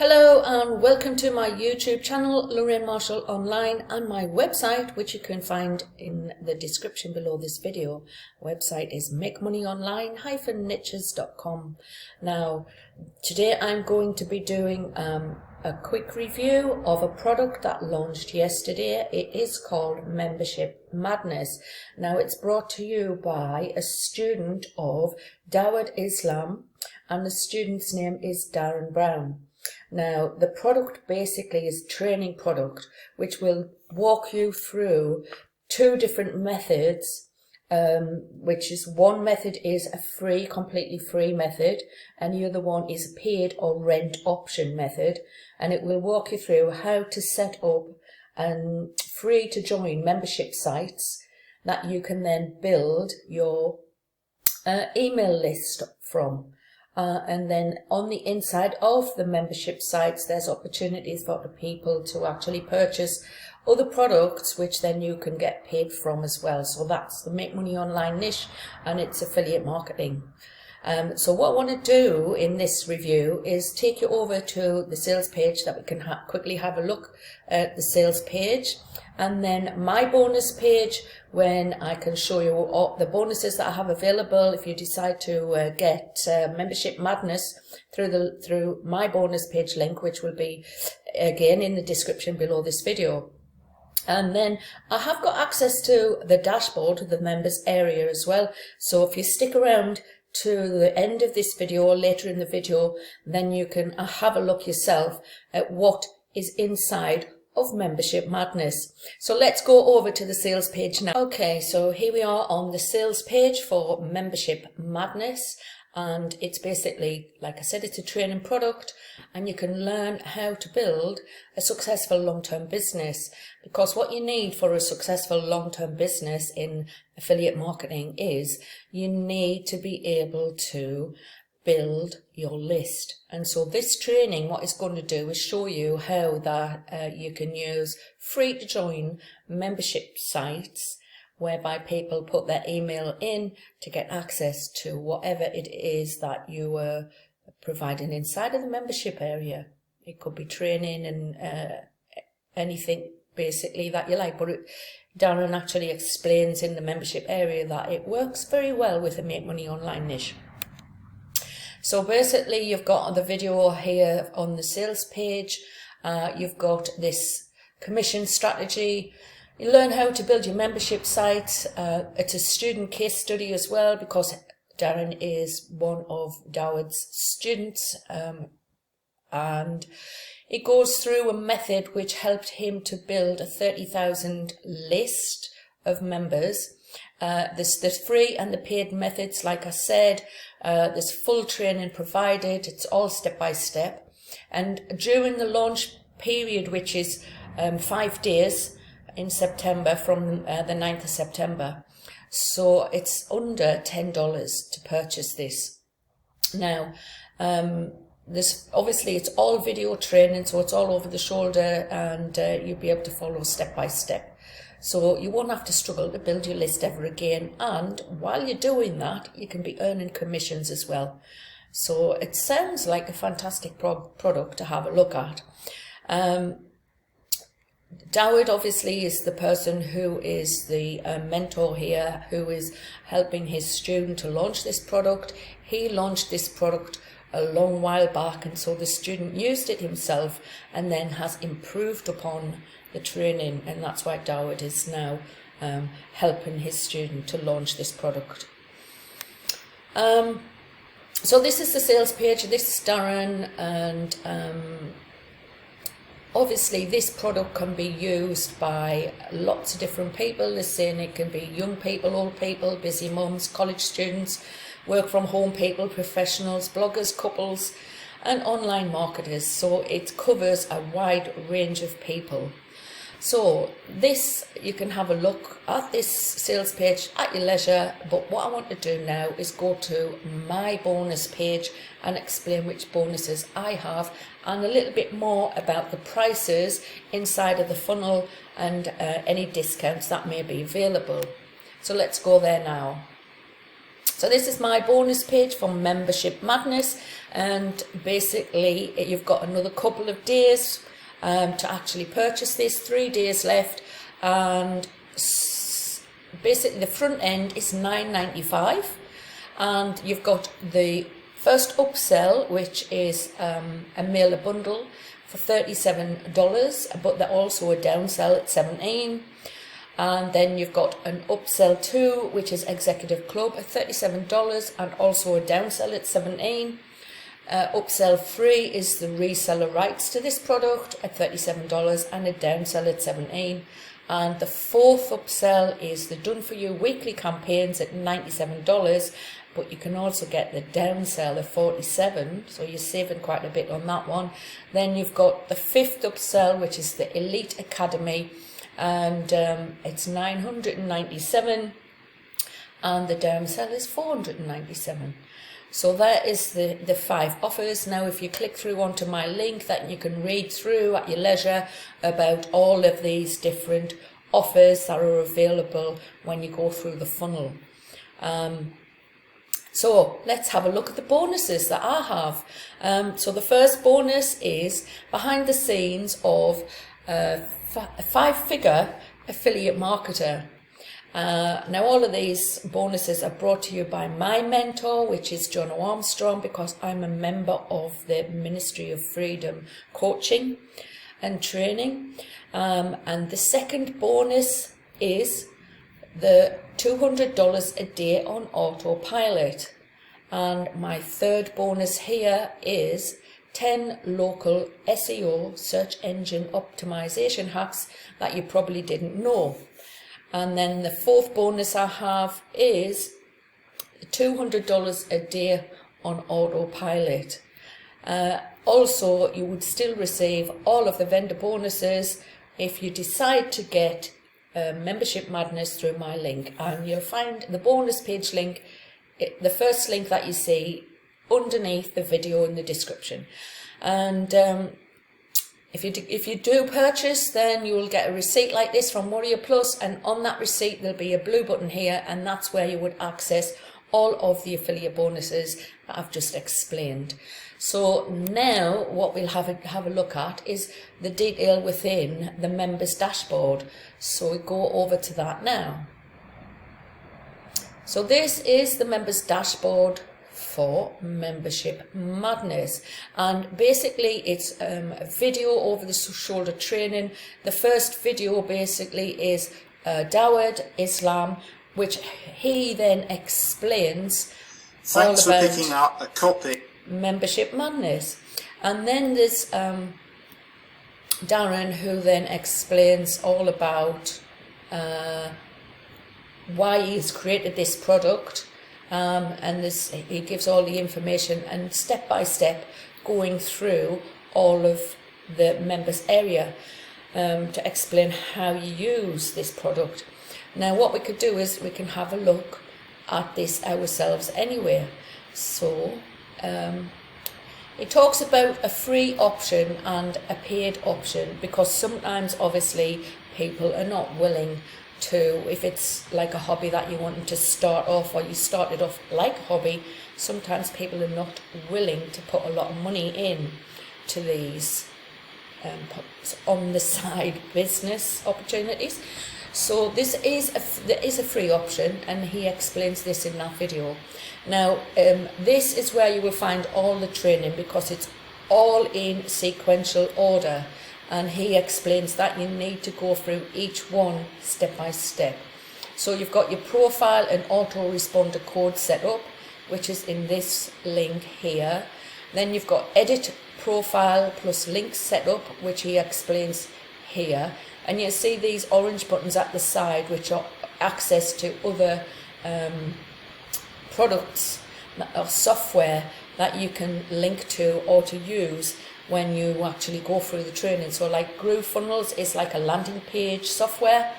Hello and welcome to my YouTube channel, Loraine Marshall Online, and my website, which you can find in the description below this video. Website is makemoneyonline-niches.com. Now, today I'm going to be doing a quick review of a product that launched yesterday. It is called Membership Madness. Now, it's brought to you by a student of Dawud Islam, and the student's name is Darren Brown. Now, the product basically is a training product which will walk you through two different methods, which is one method is a free, completely free method, and the other one is a paid or rent option method, and it will walk you through how to set up free to join membership sites that you can then build your email list from. And then on the inside of the membership sites, there's opportunities for the people to actually purchase other products, which then you can get paid from as well. So that's the Make Money Online niche, and it's affiliate marketing. So what I want to do in this review is take you over to the sales page that we can quickly have a look at the sales page, and then my bonus page, when I can show you all the bonuses that I have available if you decide to get Membership Madness through my bonus page link, which will be again in the description below this video. And then I have got access to the dashboard, the members area as well. So if you stick around to the end of this video or later in the video, then you can have a look yourself at what is inside of Membership Madness. So let's go over to the sales page now. Okay, so here we are on the sales page for Membership Madness, and it's basically, like I said, it's a training product, and you can learn how to build a successful long-term business, because what you need for a successful long-term business in affiliate marketing is you need to be able to build your list. And so this training, what it's going to do is show you how that you can use free to join membership sites whereby people put their email in to get access to whatever it is that you are providing inside of the membership area. It could be training and anything basically that you like, but Darren actually explains in the membership area that it works very well with the Make Money Online niche. So basically you've got the video here on the sales page. You've got this commission strategy. You learn how to build your membership site. It's a student case study as well, because Darren is one of Dawud's students, and it goes through a method which helped him to build a 30,000 list of members. There's the free and the paid methods, like I said. There's full training provided. It's all step by step. And during the launch period, which is 5 days in September, from the 9th of September, so it's under $10 to purchase this. Now, this obviously it's all video training, so it's all over the shoulder, and you'll be able to follow step by step. So you won't have to struggle to build your list ever again. And while you're doing that, you can be earning commissions as well. So it sounds like a fantastic product to have a look at. Dawud obviously is the person who is the mentor here, who is helping his student to launch this product. He launched this product a long while back, and so the student used it himself and then has improved upon the training, and that's why Dawud is now helping his student to launch this product. So this is the sales page. This is Darren, and obviously this product can be used by lots of different people. They're saying it can be young people, old people, busy mums, college students, work from home people, professionals, bloggers, couples, and online marketers. So it covers a wide range of people. So this, you can have a look at this sales page at your leisure, but what I want to do now is go to my bonus page and explain which bonuses I have, and a little bit more about the prices inside of the funnel and any discounts that may be available. So let's go there now. So this is my bonus page for Membership Madness, and basically you've got another couple of days to actually purchase this, 3 days left, and basically the front end is $9.95, and you've got the first upsell, which is a mailer bundle for $37, but they're also a downsell at $17. And then you've got an upsell 2, which is Executive Club at $37 and also a downsell at $17. Upsell 3 is the reseller rights to this product at $37 and a downsell at $17. And the fourth upsell is the Done For You weekly campaigns at $97, but you can also get the downsell at $47, so you're saving quite a bit on that one. Then you've got the fifth upsell, which is the Elite Academy, and it's $997, and the downsell is $497. So that is the 5 offers. Now if you click through onto my link, that you can read through at your leisure about all of these different offers that are available when you go through the funnel. So let's have a look at the bonuses that I have. So the first bonus is behind the scenes of a 5-figure affiliate marketer. Now all of these bonuses are brought to you by my mentor, which is John Armstrong, because I'm a member of the Ministry of Freedom coaching and training. And the second bonus is the $200 a day on autopilot. And my third bonus here is 10 local SEO search engine optimization hacks that you probably didn't know. And then the fourth bonus I have is $200 a day on autopilot. Also, you would still receive all of the vendor bonuses if you decide to get Membership Madness through my link. And you'll find the bonus page link, the first link that you see underneath the video in the description. And if you do purchase, then you will get a receipt like this from Warrior Plus, and on that receipt there'll be a blue button here, and that's where you would access all of the affiliate bonuses that I've just explained. So now what we'll have a look at is the detail within the members dashboard. So we go over to that now. So this is the members dashboard for Membership Madness, and basically it's a video over the shoulder training. The first video basically is Dawud Islam, which he then explains Thanks all about for picking up a copy. Membership Madness. And then there's Darren, who then explains all about why he's created this product, and he gives all the information and step by step going through all of the members area to explain how you use this product. Now what we could do is we can have a look at this ourselves anyway. So it talks about a free option and a paid option, because sometimes obviously people are not willing to, if it's like a hobby that you want to start off, or you started off like a hobby, sometimes people are not willing to put a lot of money in to these on the side business opportunities. So there is a free option, and he explains this in that video. Now this is where you will find all the training, because it's all in sequential order, and he explains that you need to go through each one step by step. So you've got your profile and autoresponder code set up, which is in this link here. Then you've got edit profile plus links set up, which he explains here. And you see these orange buttons at the side, which are access to other products or software that you can link to or to use when you actually go through the training. So like GrooveFunnels is like a landing page software,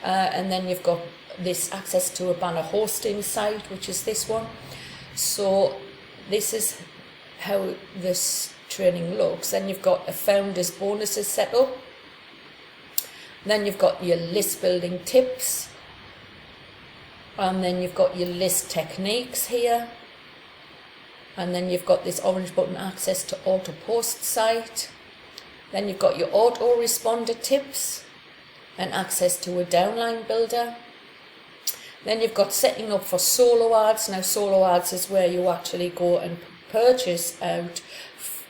and then you've got this access to a banner hosting site, which is this one. So this is how this training looks. Then you've got a founders bonuses set up. Then you've got your list building tips. And then you've got your list techniques here. And then you've got this orange button, access to auto post site. Then you've got your autoresponder tips and access to a downline builder. Then you've got setting up for solo ads. Now solo ads is where you actually go and purchase out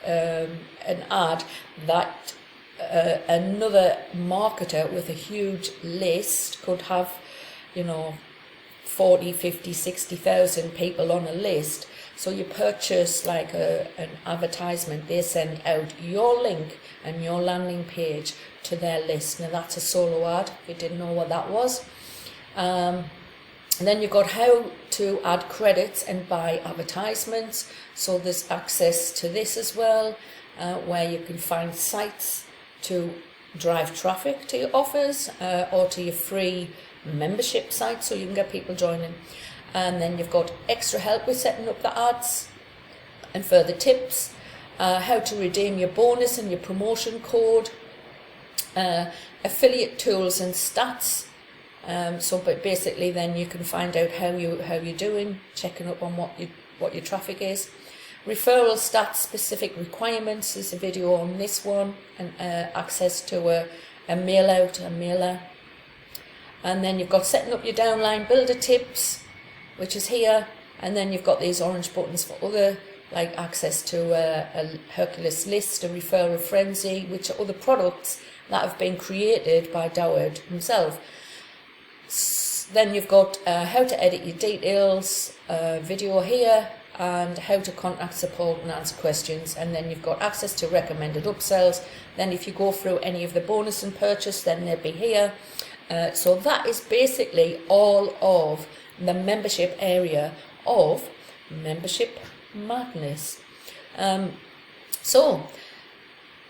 an ad that another marketer with a huge list could have, 40, 50, 60,000 people on a list. So you purchase like an advertisement, they send out your link and your landing page to their list. Now that's a solo ad, if you didn't know what that was. And then you've got how to add credits and buy advertisements. So there's access to this as well, where you can find sites to drive traffic to your offers or to your free membership site, so you can get people joining. And then you've got extra help with setting up the ads and further tips, how to redeem your bonus and your promotion code, affiliate tools and stats. But basically then you can find out how you're doing, checking up on what your traffic is. Referral stats, specific requirements, there's a video on this one, and access to a mailer. And then you've got setting up your downline builder tips, which is here. And then you've got these orange buttons for other, like access to a Hercules list, a referral frenzy, which are other products that have been created by Doward himself. Then you've got how to edit your details, video here, and how to contact support and answer questions. And then you've got access to recommended upsells. Then if you go through any of the bonus and purchase, then they'll be here. So that is basically all of the membership area of Membership Madness. So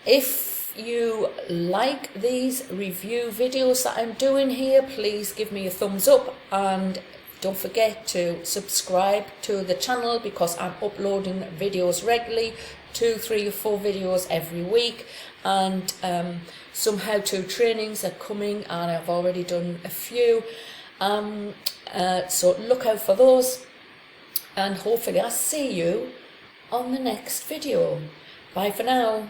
if you like these review videos that I'm doing here, please give me a thumbs up, and don't forget to subscribe to the channel, because I'm uploading videos regularly, 2, 3 or 4 videos every week. And some how-to trainings are coming, and I've already done a few. So look out for those, and hopefully I'll see you on the next video. Bye for now.